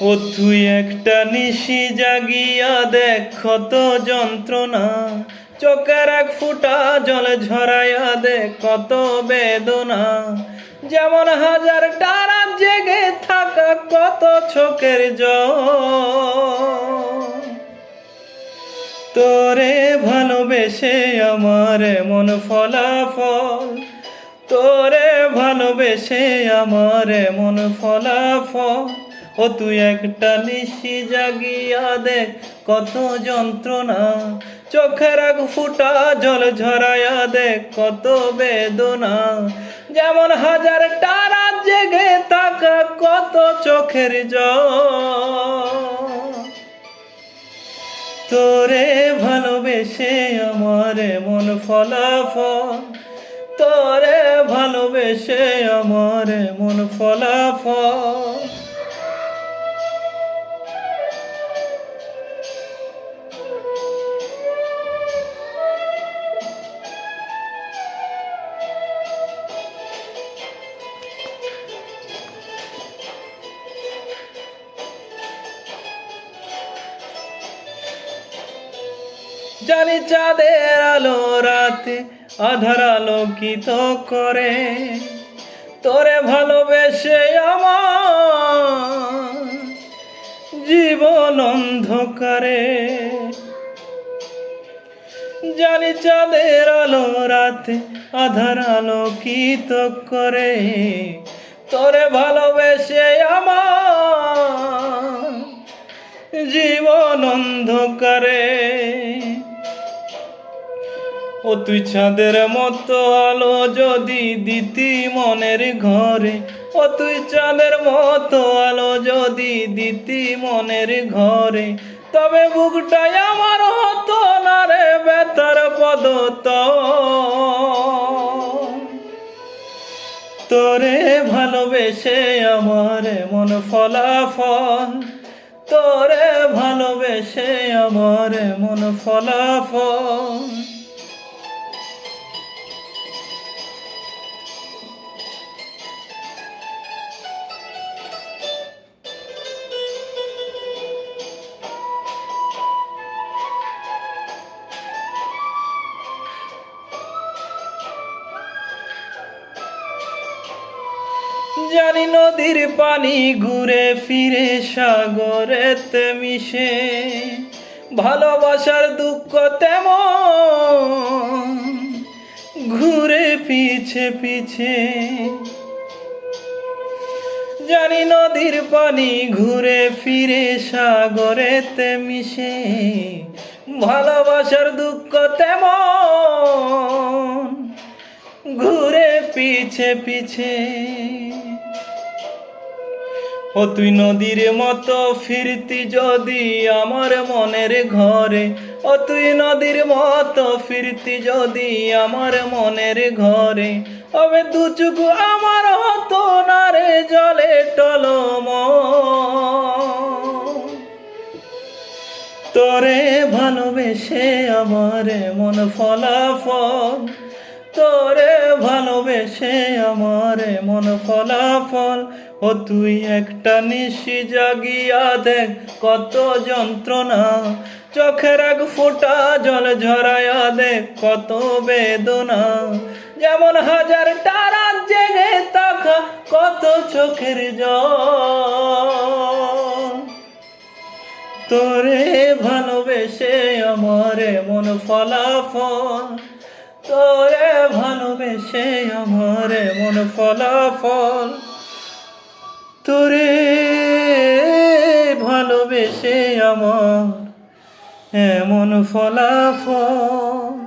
ও তুই একটা নিশি জাগিয়া দেখ কত যন্ত্রণা, চোখের এক ফুটা জল ঝরাইয়া দেখ কত বেদনা। যেমন হাজার তারা জেগে থাকা কত চোখের জল, তোরে ভালোবেসে আমার মন ফলাফল, তোরে ভালোবেসে আমার মন ফলাফল। ও তুই একটা নিশি জাগিয়া দেখ কত যন্ত্রণা, চোখের এক ফুটা জল ঝরাইয়া দেখ কত বেদনা। যেমন হাজার তারা জেগে থাকা কত চোখের জল, তোরে ভালোবেসে আমার মন ফলাফল, তোরে ভালোবেসে আমার মন ফলাফল। জানি চাঁদের আলো রাতে আধার আলোকিত করে, তোরে ভালোবেসে আমার জীবন অন্ধকারে। জানি চাঁদের আলো রাতে আধার আলোকিত করে, তোরে ভালোবেসে আমার জীবন অন্ধকারে। ও তুই চাঁদের মতো আলো যদি দিতি মনের ঘরে, ও তুই চাঁদের মতো আলো যদি দিতি মনের ঘরে, তবে বুকটাই আমার হতো না রে বেতার পদতল। তোরে ভালোবেসে আমার মন ফলাফল, তোরে ভালোবেসে আমার মন ফলাফল। জানি নদীর পানি ঘুরে ফিরে সাগরেতে মিশে, ভালোবাসার দুঃখ তেমন ঘুরে পিছে পিছে। জানি নদীর পানি ঘুরে ফিরে সাগরেতে মিশে, ভালোবাসার দুঃখ তেমন ঘুরে পিছে পিছে। ও তুই নদীর মতো ফিরতি যদি আমার মনের ঘরে, ও তুই নদীর মতো ফিরতি যদি আমার মনের ঘরে, তবে দু চোখ আমার হতো না রে জলে টলম। তোরে ভালোবেসে আমার মন ফলাফল, তোরে ভালোবেসে আমার মন ফলাফল। ও তুই একটা নিশি জাগিয়া দেখ কত যন্ত্রণা, চোখের এক ফোঁটা জল ঝরাইয়া দেখ কত বেদনা। যেমন হাজার তারা জেগে থাকা কত চোখের জল, তোরে ভালোবেসে আমার মন ফলাফল, তোরে ভালোবেসে আমার মন ফলাফল, তোরে ভালোবেসে আমার এমন ফলাফল।